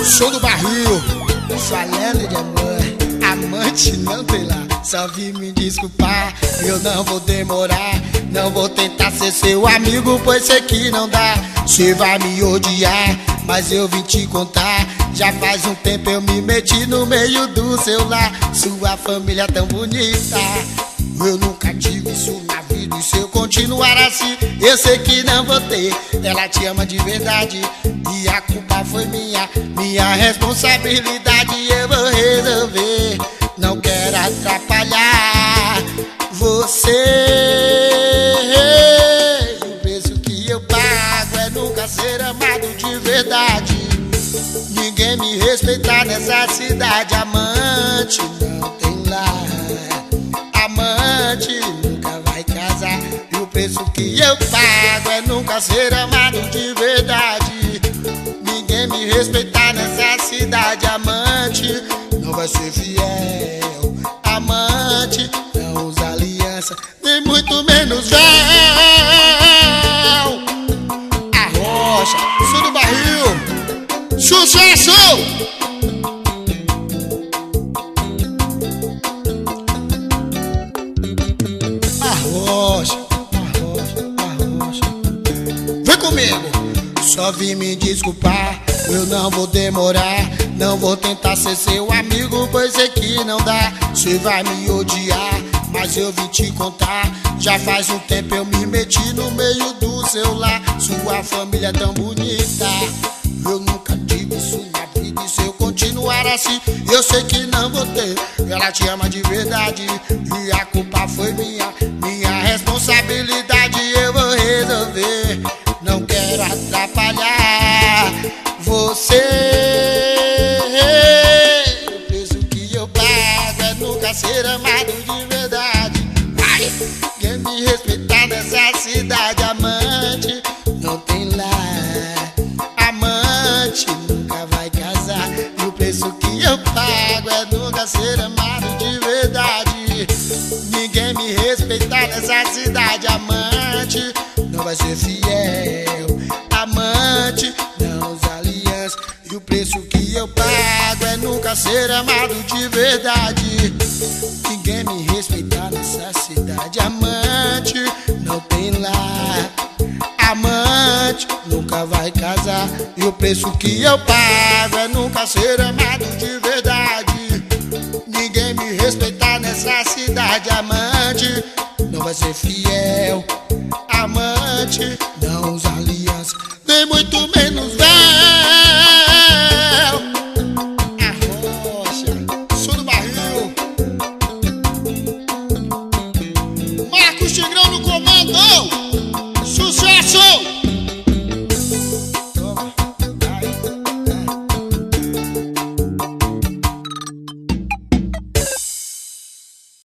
Sou do barril, falando de amor. Amante não tem lá, só vim me desculpar. Eu não vou demorar, não vou tentar ser seu amigo, pois sei que não dá. Cê vai me odiar, mas eu vim te contar. Já faz um tempo eu me meti no meio do seu lar. Sua família tão bonita, eu nunca tive isso na vida. E se eu continuar assim, eu sei que não vou ter. Ela te ama de verdade e a culpa foi minha responsabilidade. Eu vou resolver, não quero atrapalhar você. O preço que eu pago é nunca ser amado de verdade. Ninguém me respeitar nessa cidade. Amante não tem lar, amante nunca vai casar. E o preço que eu pago é nunca ser amado de verdade. Ninguém me respeitar nessa cidade. Amante não vai ser fiel, amante não usa aliança, nem muito menos véu. Arrocha, sou do barril, sucesso! Arrocha, arrocha, arrocha. Vem comigo! Só vim me desculpar, eu não vou demorar. Não vou tentar ser seu amigo, pois sei que não dá. Cê vai me odiar, mas eu vim te contar. Já faz um tempo eu me meti no meio do seu lar. Sua família é tão bonita, eu nunca tive isso na vida. E se eu continuar assim, eu sei que não vou ter. Ela te ama de verdade e a culpa foi minha responsabilidade. Eu vou resolver, não quero atrapalhar você. O preço que eu pago é nunca ser amado de verdade. Ai, quem me respeitar nessa cidade. Amante não tem lar, amante nunca vai casar. E o preço que eu pago é nunca ser amado de verdade. Ninguém me respeitar nessa cidade. Amante não vai ser fiel, amante não usa aliança. E o preço que eu pago é nunca ser amado de verdade. Ninguém me respeitar nessa cidade. Amante não tem lar, amante nunca vai casar. E o preço que eu pago é nunca ser amado de verdade. Ninguém me respeitar nessa cidade. Amante não vai ser fiel, amante não usa aliança, nem muito menos véu. Arrocha, sou do barril, Marcos Tigrão no comando.